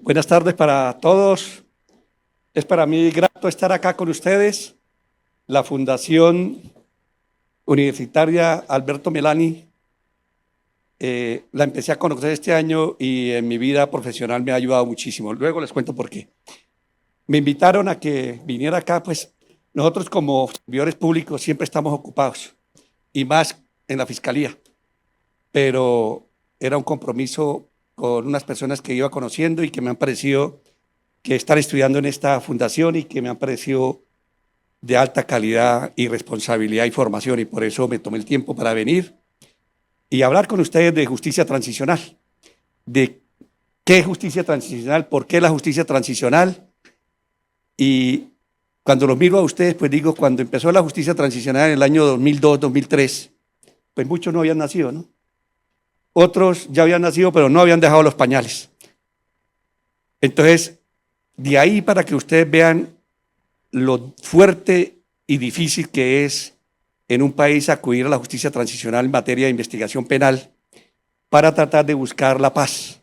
Buenas tardes para todos. Es para mí grato estar acá con ustedes. La Fundación Universitaria Alberto Melani la empecé a conocer este año y en mi vida profesional me ha ayudado muchísimo. Luego les cuento por qué. Me invitaron a que viniera acá, pues nosotros como servidores públicos siempre estamos ocupados y más en la fiscalía, pero era un compromiso con unas personas que iba conociendo y que me han parecido que están estudiando en esta fundación y que me han parecido de alta calidad y responsabilidad y formación, y por eso me tomé el tiempo para venir y hablar con ustedes de justicia transicional, de qué es justicia transicional, por qué la justicia transicional. Y cuando los miro a ustedes, pues digo, cuando empezó la justicia transicional en el año 2002, 2003, pues muchos no habían nacido, ¿no? Otros ya habían nacido, pero no habían dejado los pañales. Entonces, de ahí para que ustedes vean lo fuerte y difícil que es en un país acudir a la justicia transicional en materia de investigación penal para tratar de buscar la paz.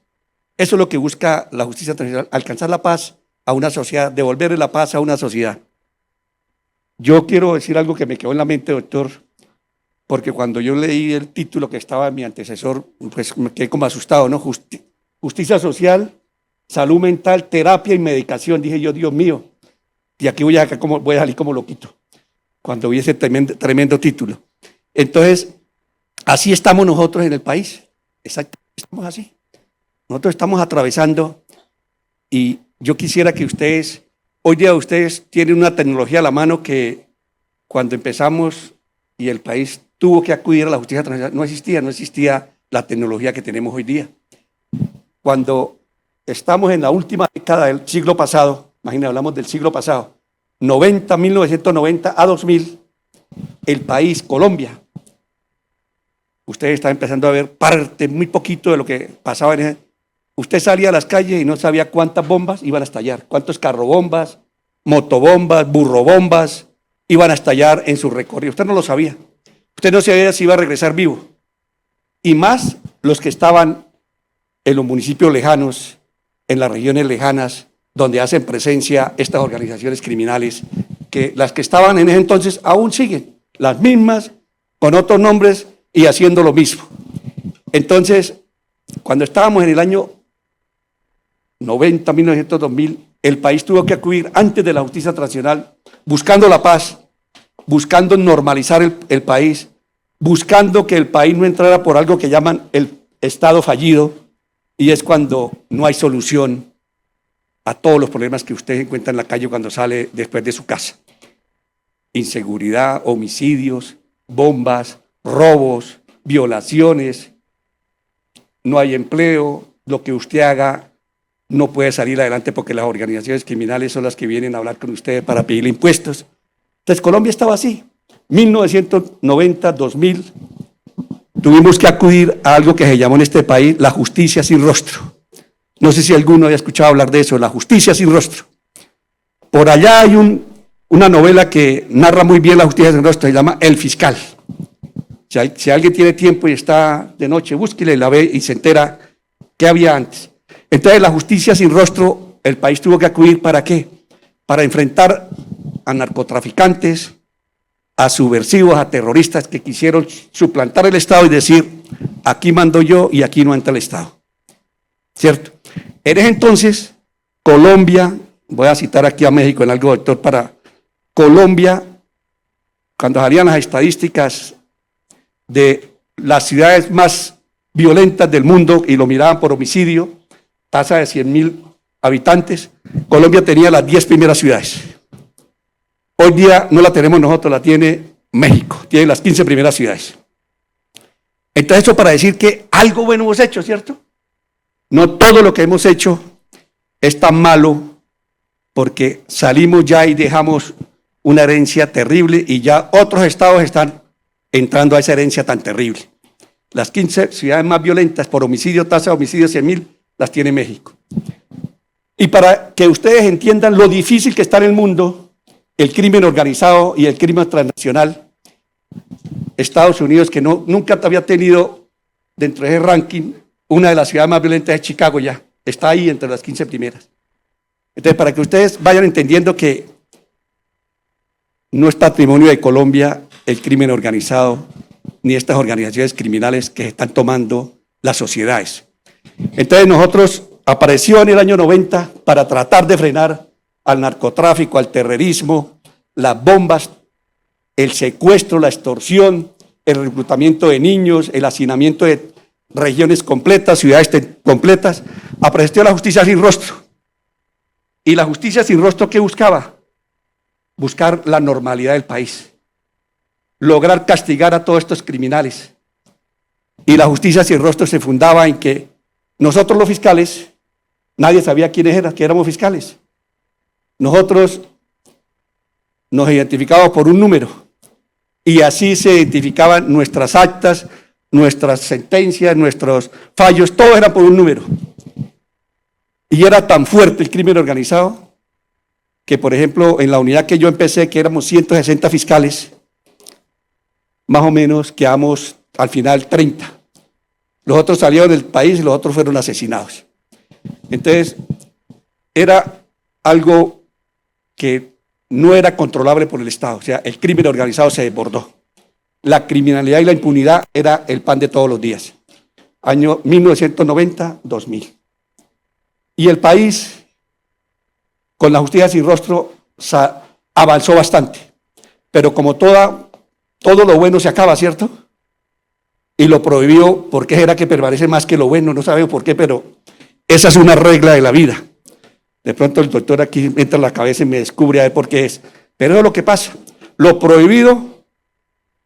Eso es lo que busca la justicia transicional, alcanzar la paz a una sociedad, devolverle la paz a una sociedad. Yo quiero decir algo que me quedó en la mente, doctor, porque cuando yo leí el título que estaba en mi antecesor, pues me quedé como asustado, ¿no? Justicia social, salud mental, terapia y medicación. Dije yo, Dios mío, y aquí voy a salir como loquito cuando vi ese tremendo título. Entonces, así estamos nosotros en el país. Exactamente, estamos así. Nosotros estamos atravesando, y yo quisiera que ustedes, hoy día ustedes tienen una tecnología a la mano que cuando empezamos y el país tuvo que acudir a la justicia transicional, no existía la tecnología que tenemos hoy día. Cuando estamos en la última década del siglo pasado, imagínense, hablamos del siglo pasado, 1990 a 2000, el país, Colombia, ustedes están empezando a ver parte, muy poquito de lo que pasaba en ese. Usted salía a las calles y no sabía cuántas bombas iban a estallar, cuántos carrobombas, motobombas, burrobombas iban a estallar en su recorrido. Usted no lo sabía. Usted no sabía si iba a regresar vivo. Y más los que estaban en los municipios lejanos, en las regiones lejanas, donde hacen presencia estas organizaciones criminales, que las que estaban en ese entonces aún siguen, las mismas, con otros nombres y haciendo lo mismo. Entonces, cuando estábamos en el año 90, 1900, 2000, el país tuvo que acudir antes de la justicia transicional, buscando la paz, buscando normalizar el país, buscando que el país no entrara por algo que llaman el Estado fallido, y es cuando no hay solución a todos los problemas que usted encuentra en la calle cuando sale después de su casa. Inseguridad, homicidios, bombas, robos, violaciones, no hay empleo, lo que usted haga no puede salir adelante porque las organizaciones criminales son las que vienen a hablar con ustedes para pedirle impuestos. Entonces Colombia estaba así. 1990, 2000, tuvimos que acudir a algo que se llamó en este país la justicia sin rostro. No sé si alguno había escuchado hablar de eso, la justicia sin rostro. Por allá hay una novela que narra muy bien la justicia sin rostro, se llama El Fiscal. Si alguien tiene tiempo y está de noche, búsquele, la ve y se entera qué había antes. Entonces la justicia sin rostro, el país tuvo que acudir ¿para qué? Para enfrentar a narcotraficantes, a subversivos, a terroristas que quisieron suplantar el Estado y decir, aquí mando yo y aquí no entra el Estado. ¿Cierto? En ese entonces, Colombia, voy a citar aquí a México en algo, doctor, para Colombia, cuando salían las estadísticas de las ciudades más violentas del mundo y lo miraban por homicidio, tasa de 100,000 habitantes, Colombia tenía las 10 primeras ciudades. Hoy día no la tenemos nosotros, la tiene México, tiene las 15 primeras ciudades. Entonces eso para decir que algo bueno hemos hecho, ¿cierto? No todo lo que hemos hecho es tan malo, porque salimos ya y dejamos una herencia terrible y ya otros estados están entrando a esa herencia tan terrible. Las 15 ciudades más violentas por homicidio, tasa de homicidio 100,000, las tiene México. Y para que ustedes entiendan lo difícil que está en el mundo, el crimen organizado y el crimen transnacional, Estados Unidos, que nunca había tenido dentro de ese ranking, una de las ciudades más violentas es Chicago ya, está ahí entre las 15 primeras. Entonces, para que ustedes vayan entendiendo que no es patrimonio de Colombia el crimen organizado, ni estas organizaciones criminales que están tomando las sociedades. Entonces nosotros apareció en el año 90 para tratar de frenar al narcotráfico, al terrorismo, las bombas, el secuestro, la extorsión, el reclutamiento de niños, el hacinamiento de regiones completas, ciudades completas. Apareció la justicia sin rostro. ¿Y la justicia sin rostro qué buscaba? Buscar la normalidad del país, lograr castigar a todos estos criminales. Y la justicia sin rostro se fundaba en que nosotros los fiscales, nadie sabía quiénes eran, que éramos fiscales. Nosotros nos identificábamos por un número y así se identificaban nuestras actas, nuestras sentencias, nuestros fallos, todo era por un número. Y era tan fuerte el crimen organizado que, por ejemplo, en la unidad que yo empecé, que éramos 160 fiscales, más o menos quedamos al final 30. Los otros salieron del país y los otros fueron asesinados. Entonces, era algo que no era controlable por el Estado, o sea, el crimen organizado se desbordó. La criminalidad y la impunidad era el pan de todos los días. Año 1990-2000. Y el país, con la justicia sin rostro, avanzó bastante. Pero como todo lo bueno se acaba, ¿cierto? Y lo prohibió porque era que permanece más que lo bueno, no sabemos por qué, pero esa es una regla de la vida. De pronto el doctor aquí entra en la cabeza y me descubre a ver por qué es. Pero eso es lo que pasa. Lo prohibido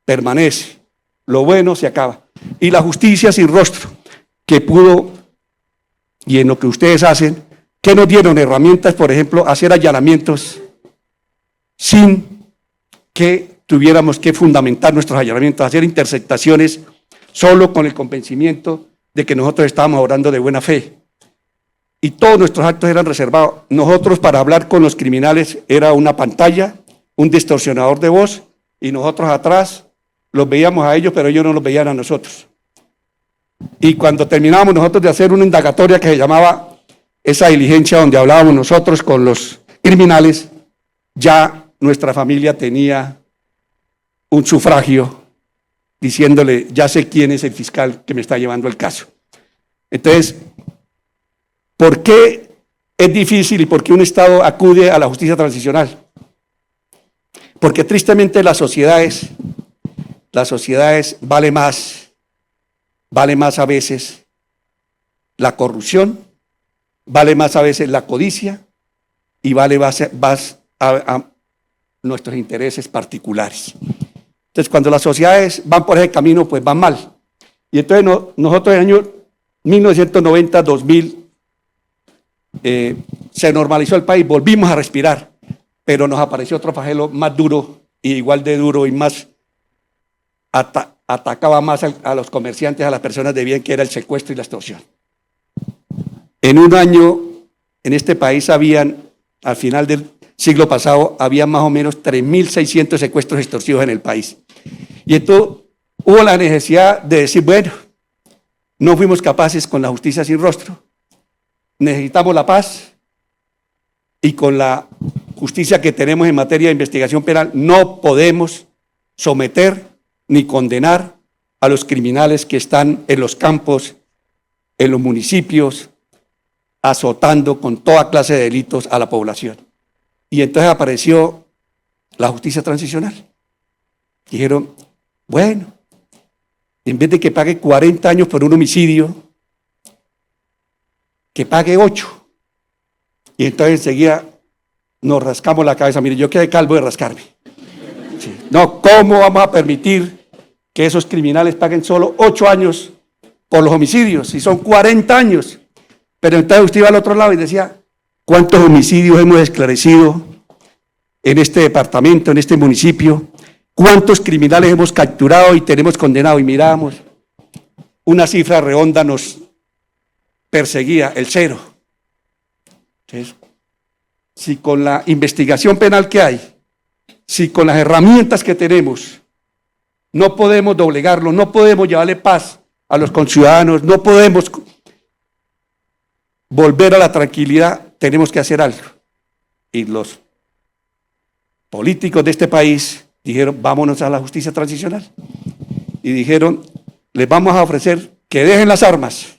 permanece, lo bueno se acaba. Y la justicia sin rostro, que pudo, y en lo que ustedes hacen, que nos dieron herramientas, por ejemplo, hacer allanamientos sin que tuviéramos que fundamentar nuestros allanamientos, hacer interceptaciones solo con el convencimiento de que nosotros estábamos obrando de buena fe. Y todos nuestros actos eran reservados. Nosotros, para hablar con los criminales, era una pantalla, un distorsionador de voz, y nosotros atrás los veíamos a ellos, pero ellos no los veían a nosotros. Y cuando terminábamos nosotros de hacer una indagatoria que se llamaba esa diligencia donde hablábamos nosotros con los criminales, ya nuestra familia tenía un sufragio diciéndole, ya sé quién es el fiscal que me está llevando el caso. Entonces, ¿por qué es difícil y por qué un Estado acude a la justicia transicional? Porque tristemente las sociedades vale más a veces la corrupción, vale más a veces la codicia y vale más a nuestros intereses particulares. Entonces, cuando las sociedades van por ese camino, pues van mal. Y entonces nosotros en el año 1990-2000 se normalizó el país, volvimos a respirar, pero nos apareció otro flagelo más duro y igual de duro y más atacaba más a los comerciantes, a las personas de bien, que era el secuestro y la extorsión. En un año, en este país al final del siglo pasado, había más o menos 3.600 secuestros extorsivos en el país. Y entonces hubo la necesidad de decir, bueno, no fuimos capaces con la justicia sin rostro, necesitamos la paz, y con la justicia que tenemos en materia de investigación penal no podemos someter ni condenar a los criminales que están en los campos, en los municipios, azotando con toda clase de delitos a la población. Y entonces apareció la justicia transicional. Dijeron, bueno, en vez de que pague 40 años por un homicidio, que pague 8. Y entonces enseguida nos rascamos la cabeza. Mire, yo quedé calvo de rascarme. Sí. No, ¿cómo vamos a permitir que esos criminales paguen solo 8 años por los homicidios? Si son 40 años. Pero entonces usted iba al otro lado y decía, ¿cuántos homicidios hemos esclarecido en este departamento, en este municipio? ¿Cuántos criminales hemos capturado y tenemos condenado? Y mirábamos, una cifra redonda nos perseguía, el 0. Entonces, si con la investigación penal que hay, si con las herramientas que tenemos, no podemos doblegarlo, no podemos llevarle paz a los conciudadanos, no podemos volver a la tranquilidad, tenemos que hacer algo. Y los políticos de este país dijeron, vámonos a la justicia transicional. Y dijeron, les vamos a ofrecer que dejen las armas,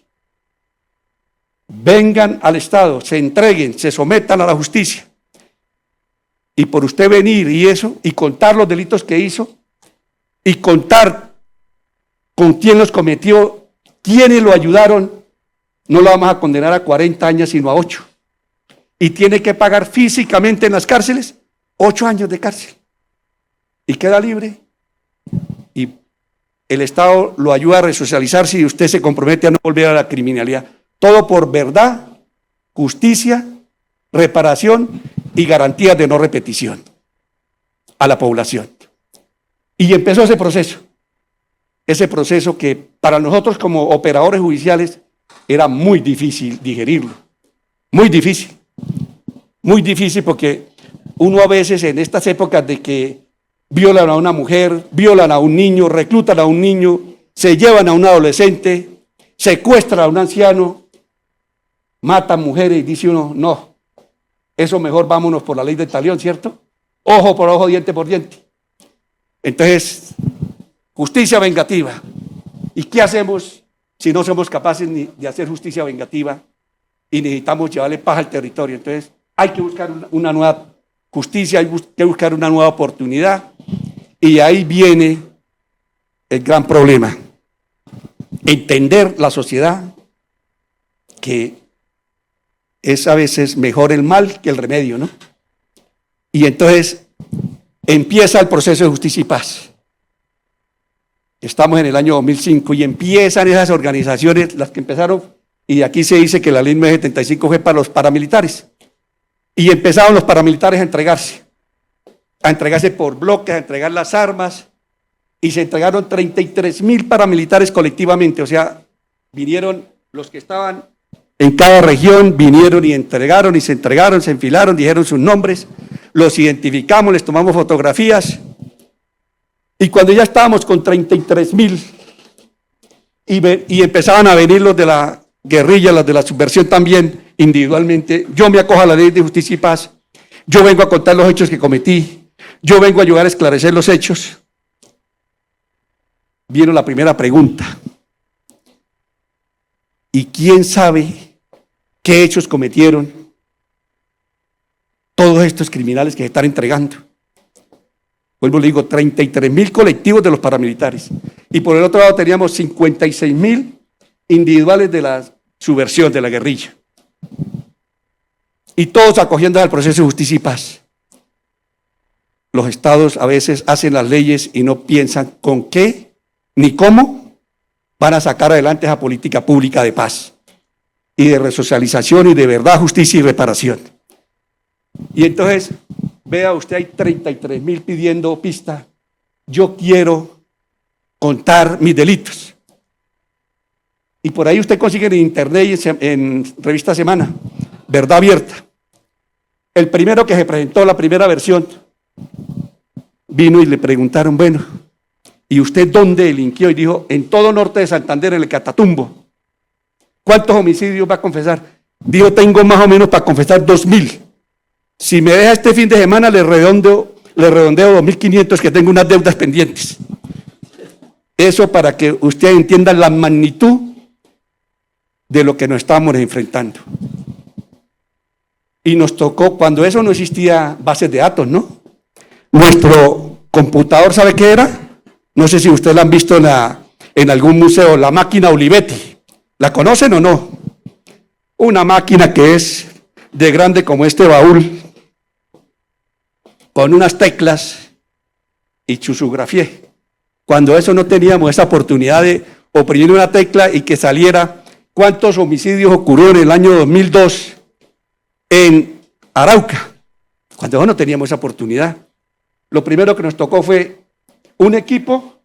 vengan al Estado, se entreguen, se sometan a la justicia. Y por usted venir y eso, y contar los delitos que hizo, y contar con quién los cometió, quiénes lo ayudaron, no lo vamos a condenar a 40 años, sino a 8. Y tiene que pagar físicamente en las cárceles 8 años de cárcel. Y queda libre. Y el Estado lo ayuda a resocializarse y usted se compromete a no volver a la criminalidad. Todo por verdad, justicia, reparación y garantías de no repetición a la población. Y empezó ese proceso que para nosotros como operadores judiciales era muy difícil digerirlo, muy difícil porque uno a veces en estas épocas de que violan a una mujer, violan a un niño, reclutan a un niño, se llevan a un adolescente, secuestran a un anciano, matan mujeres y dice uno, no, eso mejor vámonos por la ley del talión, ¿cierto? Ojo por ojo, diente por diente. Entonces, justicia vengativa. ¿Y qué hacemos si no somos capaces ni de hacer justicia vengativa y necesitamos llevarle paz al territorio? Entonces, hay que buscar una nueva justicia, hay que buscar una nueva oportunidad, y ahí viene el gran problema. Entender la sociedad, que es a veces mejor el mal que el remedio, ¿no? Y entonces empieza el proceso de justicia y paz. Estamos en el año 2005 y empiezan esas organizaciones, las que empezaron, y aquí se dice que la ley 975 fue para los paramilitares. Y empezaron los paramilitares a entregarse por bloques, a entregar las armas, y se entregaron 33,000 paramilitares colectivamente. O sea, vinieron los que estaban en cada región, vinieron y entregaron, y se entregaron, se enfilaron, dijeron sus nombres, los identificamos, les tomamos fotografías. Y cuando ya estábamos con 33,000 y empezaban a venir los de la guerrilla, los de la subversión también, individualmente, yo me acojo a la ley de justicia y paz, yo vengo a contar los hechos que cometí, yo vengo a ayudar a esclarecer los hechos. Vino la primera pregunta: ¿y quién sabe qué hechos cometieron todos estos criminales que se están entregando? Vuelvo, le digo, 33,000 colectivos de los paramilitares. Y por el otro lado teníamos 56,000 individuales de la subversión, de la guerrilla. Y todos acogiendo al proceso de justicia y paz. Los estados a veces hacen las leyes y no piensan con qué ni cómo van a sacar adelante esa política pública de paz y de resocialización y de verdad, justicia y reparación. Y entonces, vea usted, hay 33,000 pidiendo pista. Yo quiero contar mis delitos. Y por ahí usted consigue en internet y en Revista Semana, Verdad Abierta. El primero que se presentó, la primera versión, vino y le preguntaron, bueno, ¿y usted dónde delinquió? Y dijo, en todo norte de Santander, en el Catatumbo. ¿Cuántos homicidios va a confesar? Dijo, tengo más o menos para confesar 2,000. Si me deja este fin de semana, le redondeo 2,500, que tengo unas deudas pendientes. Eso para que usted entienda la magnitud de lo que nos estamos enfrentando. Y nos tocó, cuando eso no existía, bases de datos, ¿no? Nuestro computador, ¿sabe qué era? No sé si ustedes la han visto en algún museo, la máquina Olivetti. ¿La conocen o no? Una máquina que es de grande como este baúl, con unas teclas y chusugrafié. Cuando eso no teníamos esa oportunidad de oprimir una tecla y que saliera cuántos homicidios ocurrieron en el año 2002 en Arauca. Cuando eso no teníamos esa oportunidad. Lo primero que nos tocó fue un equipo,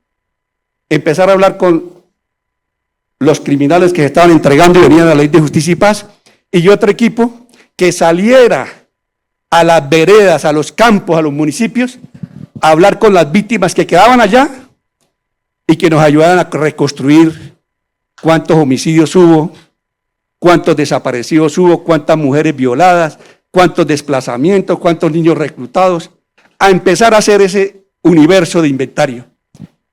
empezar a hablar con los criminales que se estaban entregando y venían a la ley de justicia y paz, y otro equipo que saliera a las veredas, a los campos, a los municipios, a hablar con las víctimas que quedaban allá y que nos ayudaran a reconstruir cuántos homicidios hubo cuántos desaparecidos hubo, cuántas mujeres violadas, cuántos desplazamientos, cuántos niños reclutados, a empezar a hacer ese universo de inventario,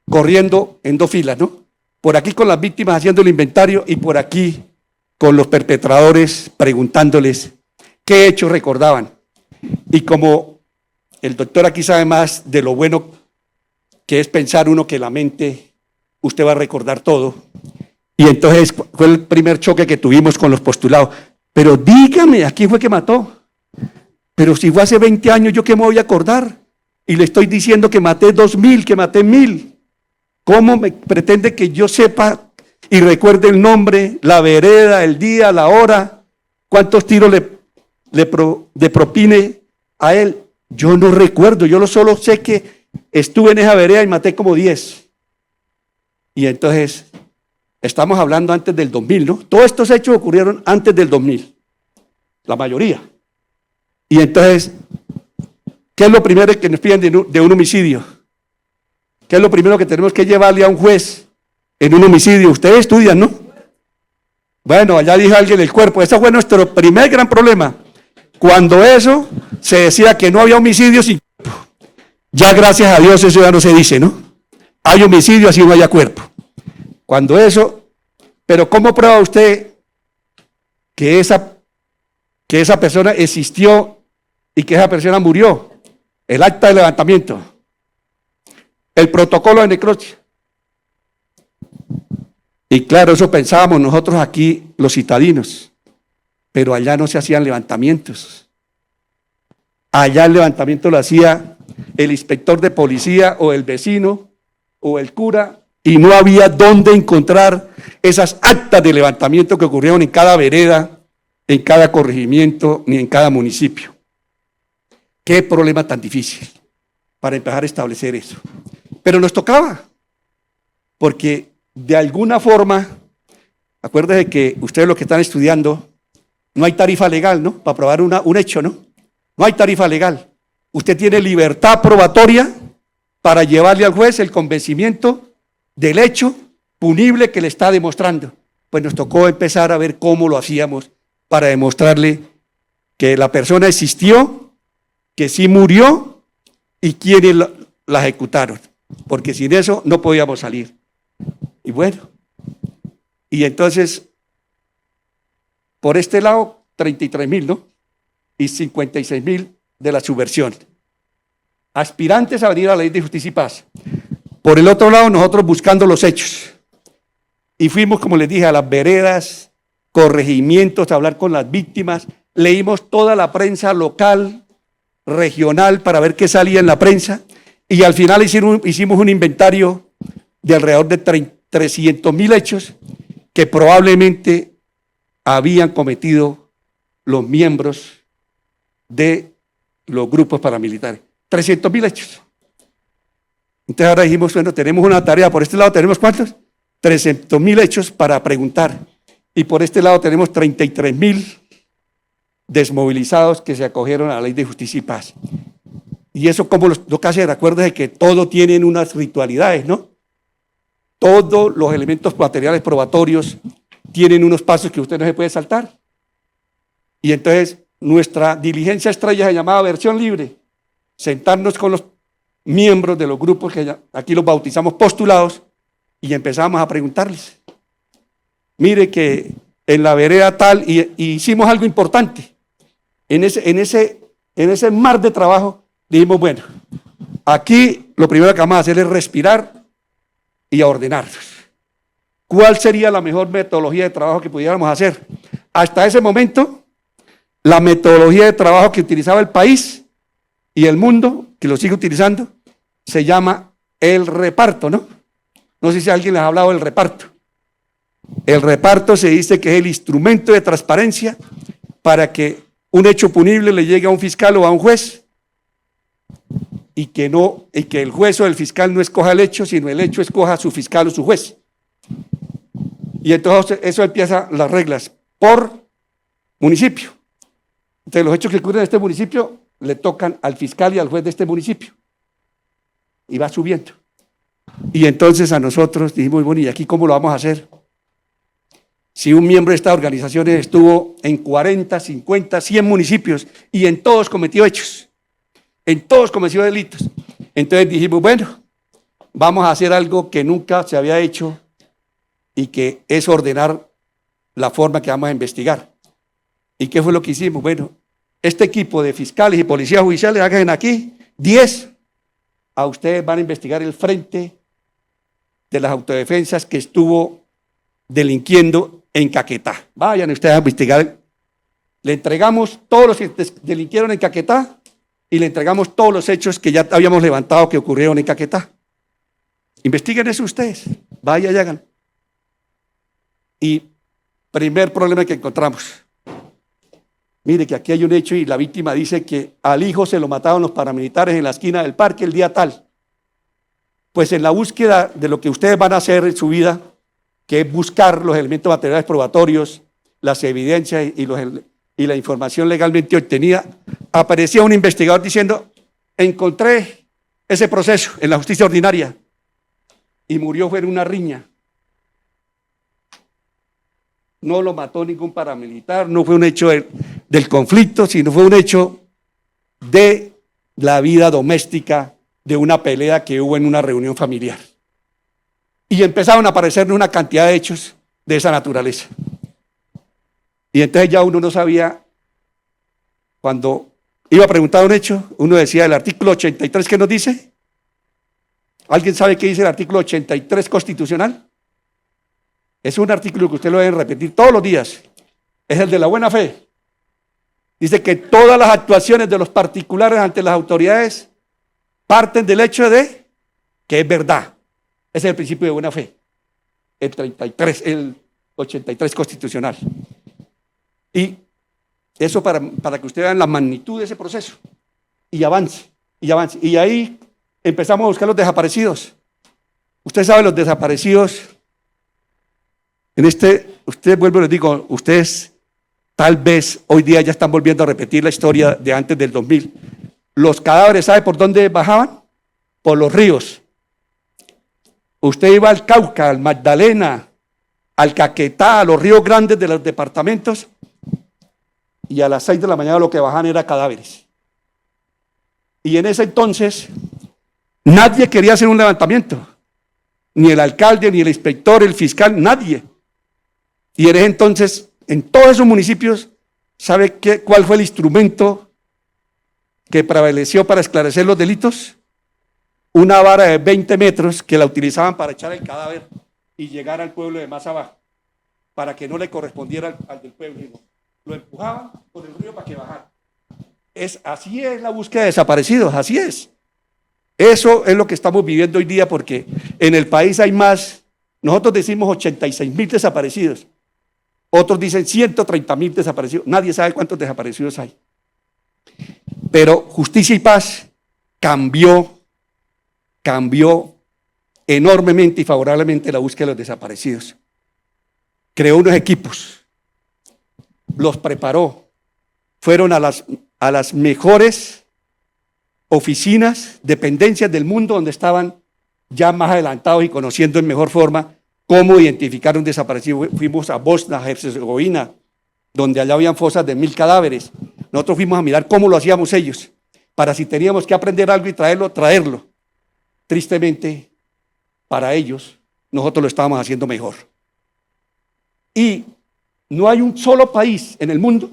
corriendo en dos filas, ¿no? Por aquí con las víctimas haciendo el inventario y por aquí con los perpetradores preguntándoles qué hechos recordaban. Y como el doctor aquí sabe más de lo bueno que es pensar uno que la mente, usted va a recordar todo. Y entonces fue el primer choque que tuvimos con los postulados. Pero dígame, ¿a quién fue que mató? Pero si fue hace 20 años, ¿yo qué me voy a acordar? Y le estoy diciendo que maté 2.000, que maté 1.000. ¿Cómo me pretende que yo sepa y recuerde el nombre, la vereda, el día, la hora, cuántos tiros le propine a él? Yo no recuerdo, yo solo sé que estuve en esa vereda y maté como 10. Y entonces, estamos hablando antes del 2000, ¿no? Todos estos hechos ocurrieron antes del 2000, la mayoría. Y entonces, ¿qué es lo primero que nos piden de un homicidio? ¿Qué es lo primero que tenemos que llevarle a un juez en un homicidio? Ustedes estudian, ¿no? Bueno, allá dijo alguien el cuerpo. Ese fue nuestro primer gran problema. Cuando eso se decía que no había homicidio sin cuerpo. Ya gracias a Dios eso ya no se dice, ¿no? Hay homicidio así no haya cuerpo. Cuando eso, pero ¿cómo prueba usted que esa persona existió y que esa persona murió? El acta de levantamiento. El protocolo de necropsia. Y claro, eso pensábamos nosotros aquí, los citadinos, pero allá no se hacían levantamientos. Allá el levantamiento lo hacía el inspector de policía o el vecino o el cura, y no había dónde encontrar esas actas de levantamiento que ocurrieron en cada vereda, en cada corregimiento, ni en cada municipio. Qué problema tan difícil para empezar a establecer eso. Pero nos tocaba, porque de alguna forma, acuérdense que ustedes los que están estudiando, no hay tarifa legal, ¿no? Para probar un hecho, ¿no? No hay tarifa legal. Usted tiene libertad probatoria para llevarle al juez el convencimiento del hecho punible que le está demostrando. Pues nos tocó empezar a ver cómo lo hacíamos para demostrarle que la persona existió, que sí murió y quiénes la ejecutaron. Porque sin eso no podíamos salir. Y bueno, y entonces, por este lado, 33.000, ¿no? Y 56.000 de la subversión. Aspirantes a venir a la Ley de Justicia y Paz. Por el otro lado, nosotros buscando los hechos. Y fuimos, como les dije, a las veredas, corregimientos, a hablar con las víctimas. Leímos toda la prensa local, regional, para ver qué salía en la prensa. Y al final hicimos un inventario de alrededor de 300.000 hechos que probablemente habían cometido los miembros de los grupos paramilitares. 300.000 hechos. Entonces ahora dijimos, bueno, tenemos una tarea. Por este lado tenemos ¿cuántos? 300.000 hechos para preguntar. Y por este lado tenemos 33.000 desmovilizados que se acogieron a la Ley de Justicia y Paz. Y eso como lo toca hacer, acuérdense que todo tienen unas ritualidades, ¿no? Todos los elementos materiales probatorios tienen unos pasos que usted no se puede saltar. Y entonces nuestra diligencia estrella se llamaba versión libre. Sentarnos con los miembros de los grupos que aquí los bautizamos postulados y empezamos a preguntarles. Mire que en la vereda tal, y hicimos algo importante. En ese mar de trabajo dijimos, bueno, aquí lo primero que vamos a hacer es respirar y a ordenarnos. ¿Cuál sería la mejor metodología de trabajo que pudiéramos hacer? Hasta ese momento, la metodología de trabajo que utilizaba el país y el mundo, que lo sigue utilizando, se llama el reparto, ¿no? No sé si alguien les ha hablado del reparto. El reparto se dice que es el instrumento de transparencia para que un hecho punible le llegue a un fiscal o a un juez y que el juez o el fiscal no escoja el hecho, sino el hecho escoja a su fiscal o su juez. Y entonces eso empieza las reglas por municipio. Entonces los hechos que ocurren en este municipio le tocan al fiscal y al juez de este municipio. Y va subiendo. Y entonces a nosotros dijimos, bueno, ¿y aquí cómo lo vamos a hacer? si un miembro de estas organizaciones estuvo en 40, 50, 100 municipios y en todos cometió hechos, en todos cometió delitos. Entonces dijimos, bueno, vamos a hacer algo que nunca se había hecho y que es ordenar la forma que vamos a investigar. ¿Y qué fue lo que hicimos? Bueno, este equipo de fiscales y policías judiciales, hagan aquí 10, a ustedes van a investigar el frente de las autodefensas que estuvo delinquiendo en Caquetá. Vayan ustedes a investigar. Le entregamos todos los que delinquieron en Caquetá y le entregamos todos los hechos que ya habíamos levantado que ocurrieron en Caquetá. Investiguen eso ustedes, vayan y hagan. Y primer problema que encontramos. Mire que aquí hay un hecho y la víctima dice que al hijo se lo mataron los paramilitares en la esquina del parque el día tal. Pues en la búsqueda de lo que ustedes van a hacer en su vida, que es buscar los elementos materiales probatorios, las evidencias y la información legalmente obtenida, aparecía un investigador diciendo, encontré ese proceso en la justicia ordinaria y murió fue en una riña. No lo mató ningún paramilitar, no fue un hecho del conflicto, sino fue un hecho de la vida doméstica, de una pelea que hubo en una reunión familiar. Y empezaron a aparecer una cantidad de hechos de esa naturaleza. Y entonces ya uno no sabía, cuando iba a preguntar un hecho, uno decía el artículo 83, ¿qué nos dice? ¿Alguien sabe qué dice el artículo 83 constitucional? Es un artículo que usted lo debe repetir todos los días. Es el de la buena fe. Dice que todas las actuaciones de los particulares ante las autoridades parten del hecho de que es verdad. Ese es el principio de buena fe. El 83 constitucional. Y eso para que usted vea la magnitud de ese proceso. Y avance, y avance. Y ahí empezamos a buscar los desaparecidos. Usted sabe los desaparecidos. Ustedes vuelvo y les digo, ustedes tal vez hoy día ya están volviendo a repetir la historia de antes del 2000. Los cadáveres, ¿sabe por dónde bajaban? Por los ríos. Usted iba al Cauca, al Magdalena, al Caquetá, a los ríos grandes de los departamentos, y a las 6 de la mañana lo que bajaban era cadáveres. Y en ese entonces nadie quería hacer un levantamiento, ni el alcalde, ni el inspector, el fiscal, nadie. Y en ese entonces, en todos esos municipios, ¿sabe cuál fue el instrumento que prevaleció para esclarecer los delitos? Una vara de 20 metros que la utilizaban para echar el cadáver y llegar al pueblo de más abajo, para que no le correspondiera al del pueblo. Lo empujaban por el río para que bajara. Así es la búsqueda de desaparecidos, así es. Eso es lo que estamos viviendo hoy día, porque en el país hay más, nosotros decimos 86.000 desaparecidos, otros dicen 130.000 desaparecidos, nadie sabe cuántos desaparecidos hay. Pero Justicia y Paz cambió enormemente y favorablemente la búsqueda de los desaparecidos. Creó unos equipos, los preparó, fueron a las mejores oficinas, dependencias del mundo donde estaban ya más adelantados y conociendo en mejor forma cómo identificar un desaparecido. Fuimos a Bosnia, Herzegovina, donde allá habían fosas de 1000 cadáveres. Nosotros fuimos a mirar cómo lo hacíamos ellos, para si teníamos que aprender algo y traerlo. Tristemente, para ellos, nosotros lo estábamos haciendo mejor. Y no hay un solo país en el mundo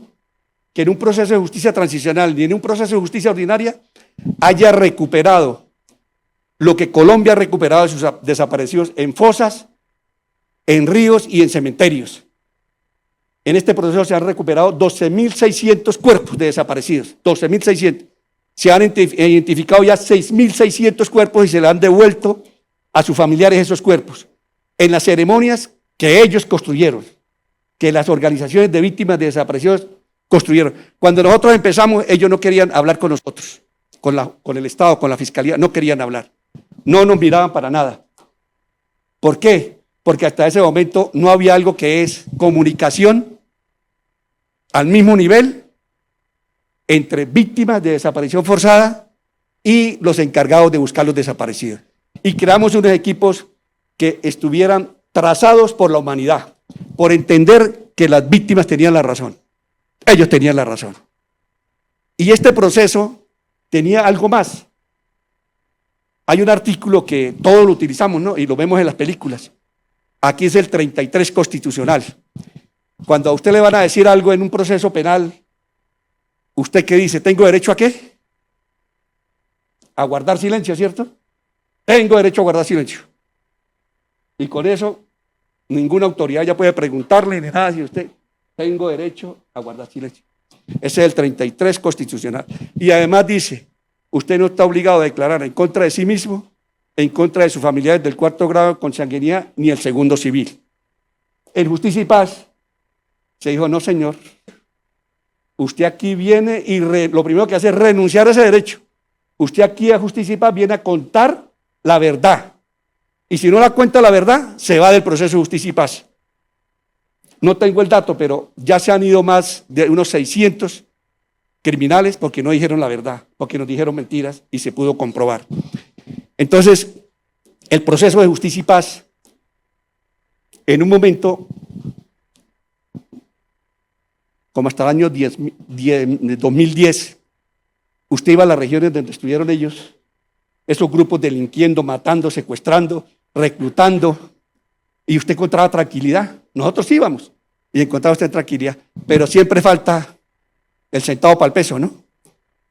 que en un proceso de justicia transicional ni en un proceso de justicia ordinaria haya recuperado lo que Colombia ha recuperado de sus desaparecidos en fosas, en ríos y en cementerios. En este proceso se han recuperado 12.600 cuerpos de desaparecidos, 12.600. Se han identificado ya 6.600 cuerpos y se le han devuelto a sus familiares esos cuerpos en las ceremonias que ellos construyeron, que las organizaciones de víctimas de desaparecidos construyeron. Cuando nosotros empezamos, ellos no querían hablar con nosotros, con el Estado, con la Fiscalía, no querían hablar. No nos miraban para nada. ¿Por qué? Porque hasta ese momento no había algo que es comunicación al mismo nivel entre víctimas de desaparición forzada y los encargados de buscar los desaparecidos. Y creamos unos equipos que estuvieran trazados por la humanidad. por entender que las víctimas tenían la razón. Ellos tenían la razón. Y este proceso tenía algo más. Hay un artículo que todos lo utilizamos, ¿no? Y lo vemos en las películas. Aquí es el 33 constitucional. Cuando a usted le van a decir algo en un proceso penal, ¿usted qué dice? ¿Tengo derecho a qué? A guardar silencio, ¿cierto? Tengo derecho a guardar silencio. Y con eso, ninguna autoridad ya puede preguntarle ni nada si usted, tengo derecho a guardar silencio. Ese es el 33 constitucional. Y además dice, usted no está obligado a declarar en contra de sí mismo, en contra de sus familiares del 4º grado de consanguinidad, ni el 2º civil. En Justicia y Paz se dijo, no señor, usted aquí viene y lo primero que hace es renunciar a ese derecho. Usted aquí a Justicia y Paz viene a contar la verdad. Y si no la cuenta la verdad, se va del proceso de Justicia y Paz. No tengo el dato, pero ya se han ido más de unos 600 criminales porque no dijeron la verdad, porque nos dijeron mentiras y se pudo comprobar. Entonces, el proceso de Justicia y Paz, en un momento, como hasta el año 2010, usted iba a las regiones donde estuvieron ellos, esos grupos delinquiendo, matando, secuestrando, reclutando, y usted encontraba tranquilidad. Nosotros íbamos y encontraba usted tranquilidad, pero siempre falta el centavo para el peso, ¿no?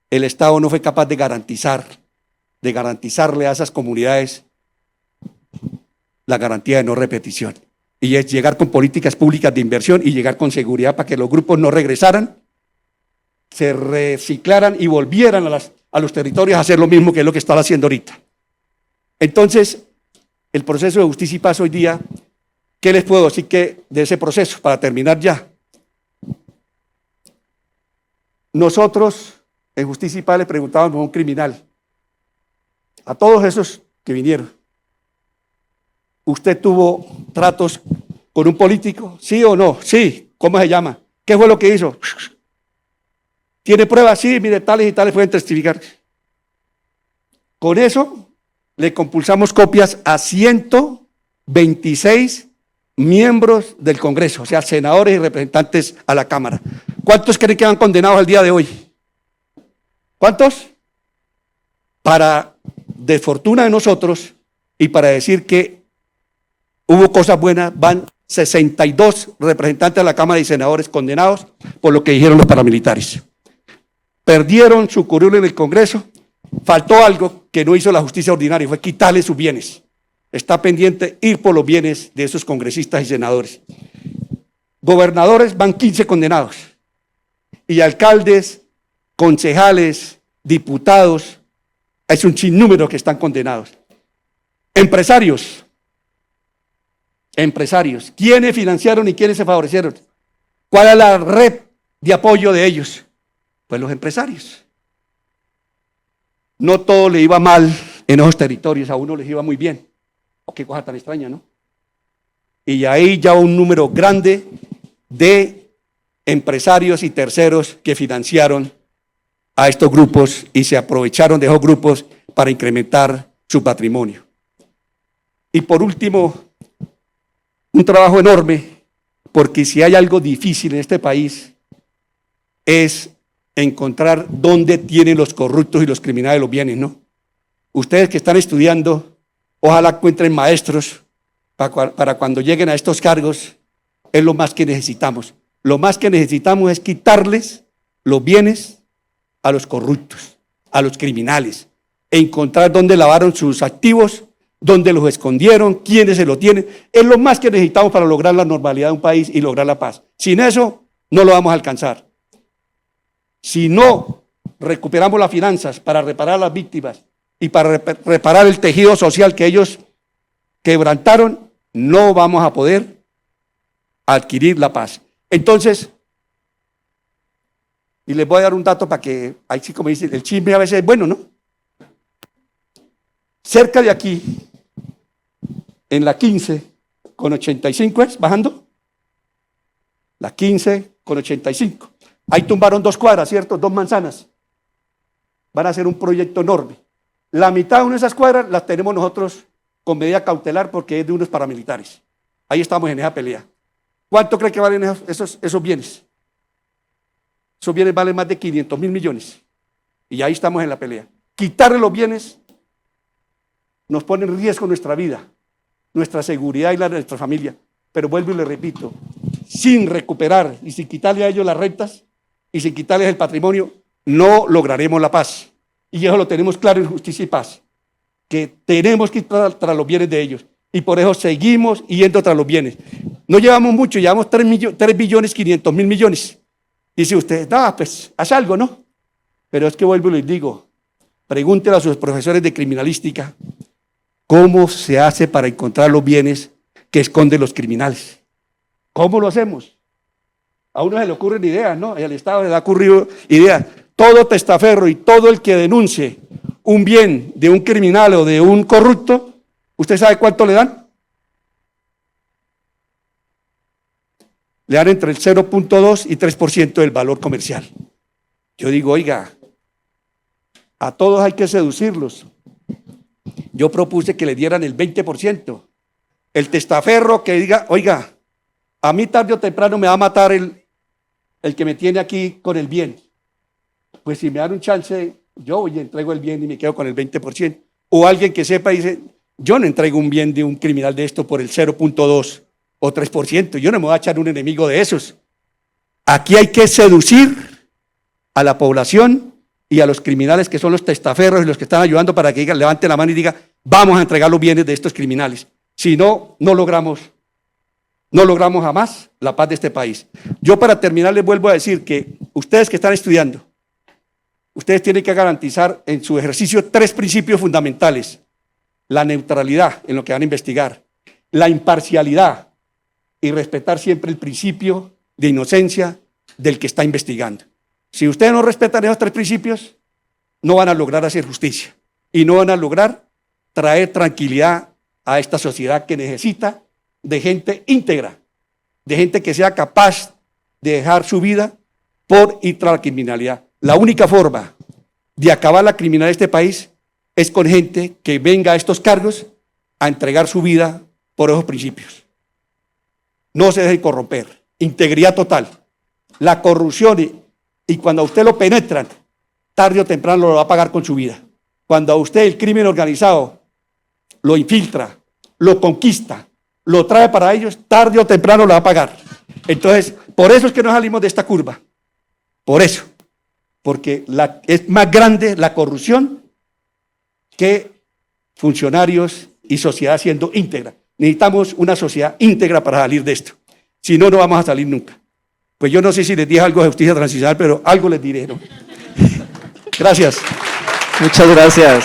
El Estado no fue capaz de garantizarle a esas comunidades la garantía de no repetición. Y es llegar con políticas públicas de inversión y llegar con seguridad para que los grupos no regresaran, se reciclaran y volvieran a los territorios a hacer lo mismo que es lo que están haciendo ahorita. Entonces, el proceso de Justicia y Paz hoy día, ¿qué les puedo decir que de ese proceso? Para terminar ya. Nosotros en Justicia y Paz le preguntábamos a un criminal, a todos esos que vinieron, ¿usted tuvo tratos con un político? ¿Sí o no? Sí. ¿Cómo se llama? ¿Qué fue lo que hizo? ¿Tiene pruebas? Sí, mire, tales y tales pueden testificar. Con eso le compulsamos copias a 126 miembros del Congreso, o sea, senadores y representantes a la Cámara. ¿Cuántos creen que van condenados al día de hoy? ¿Cuántos? Para desfortuna de nosotros y para decir que hubo cosas buenas, van 62 representantes de la Cámara y senadores condenados por lo que dijeron los paramilitares. Perdieron su currículum en el Congreso, faltó algo que no hizo la justicia ordinaria, fue quitarle sus bienes. Está pendiente ir por los bienes de esos congresistas y senadores. Gobernadores van 15 condenados y alcaldes, concejales, diputados, es un sinnúmero que están condenados. Empresarios, ¿quiénes financiaron y quiénes se favorecieron? ¿Cuál es la red de apoyo de ellos? Pues los empresarios. No todo le iba mal en esos territorios, a uno les iba muy bien. Oh, qué cosa tan extraña, ¿no? Y ahí ya un número grande de empresarios y terceros que financiaron a estos grupos y se aprovecharon de esos grupos para incrementar su patrimonio. Y por último, un trabajo enorme, porque si hay algo difícil en este país es encontrar dónde tienen los corruptos y los criminales los bienes, ¿no? Ustedes que están estudiando, ojalá encuentren maestros para cuando lleguen a estos cargos, es lo más que necesitamos. Lo más que necesitamos es quitarles los bienes a los corruptos, a los criminales, encontrar dónde lavaron sus activos, dónde los escondieron, quiénes se lo tienen. Es lo más que necesitamos para lograr la normalidad de un país y lograr la paz. Sin eso, no lo vamos a alcanzar. Si no recuperamos las finanzas para reparar a las víctimas y para reparar el tejido social que ellos quebrantaron, no vamos a poder adquirir la paz. Entonces, y les voy a dar un dato para que, ahí sí como dicen, el chisme a veces es bueno, ¿no? Cerca de aquí, en la 15 con 85 es, bajando, la 15 con 85. Ahí tumbaron 2 cuadras, ¿cierto? 2 manzanas. Van a hacer un proyecto enorme. La mitad de una de esas cuadras las tenemos nosotros con medida cautelar porque es de unos paramilitares. Ahí estamos en esa pelea. ¿Cuánto cree que valen esos bienes? Esos bienes valen más de 500.000 millones. Y ahí estamos en la pelea. Quitarle los bienes nos pone en riesgo nuestra vida, nuestra seguridad y la de nuestra familia. Pero vuelvo y le repito, sin recuperar y sin quitarle a ellos las rentas y sin quitarles el patrimonio, no lograremos la paz. Y eso lo tenemos claro en Justicia y Paz, que tenemos que ir tras los bienes de ellos. Y por eso seguimos yendo tras los bienes. No llevamos mucho, llevamos 3.500.000 millones. Dice usted, pues haz algo, ¿no? Pero es que vuelvo y les digo, pregúntele a sus profesores de criminalística cómo se hace para encontrar los bienes que esconden los criminales. ¿Cómo lo hacemos? A uno se le ocurren ideas, ¿no? Y al Estado le da ocurrido ideas. Todo testaferro y todo el que denuncie un bien de un criminal o de un corrupto, ¿usted sabe cuánto le dan? Le dan entre el 0.2 y 3% del valor comercial. Yo digo, oiga, a todos hay que seducirlos. Yo propuse que le dieran el 20%. El testaferro que diga, oiga, a mí tarde o temprano me va a matar el que me tiene aquí con el bien. Pues si me dan un chance, yo voy y entrego el bien y me quedo con el 20%. O alguien que sepa y dice, yo no entrego un bien de un criminal de esto por el 0.2 o 3%. Yo no me voy a echar un enemigo de esos. Aquí hay que seducir a la población y a los criminales que son los testaferros y los que están ayudando para que digan, levante la mano y diga, vamos a entregar los bienes de estos criminales. Si no, no logramos jamás la paz de este país. Yo para terminar les vuelvo a decir que ustedes que están estudiando, ustedes tienen que garantizar en su ejercicio 3 principios fundamentales. La neutralidad en lo que van a investigar, la imparcialidad y respetar siempre el principio de inocencia del que está investigando. Si ustedes no respetan esos 3 principios, no van a lograr hacer justicia y no van a lograr traer tranquilidad a esta sociedad que necesita de gente íntegra, de gente que sea capaz de dejar su vida por ir tras la criminalidad. La única forma de acabar la criminalidad de este país es con gente que venga a estos cargos a entregar su vida por esos principios. No se dejen corromper, integridad total. La corrupción y cuando a usted lo penetran, tarde o temprano lo va a pagar con su vida. Cuando a usted el crimen organizado lo infiltra, lo conquista, lo trae para ellos, tarde o temprano lo va a pagar. Entonces, por eso es que no salimos de esta curva. Por eso. Porque es más grande la corrupción que funcionarios y sociedad siendo íntegra. Necesitamos una sociedad íntegra para salir de esto. Si no, no vamos a salir nunca. Pues yo no sé si les dije algo de justicia transicional, pero algo les diré, ¿no? Gracias. Muchas gracias.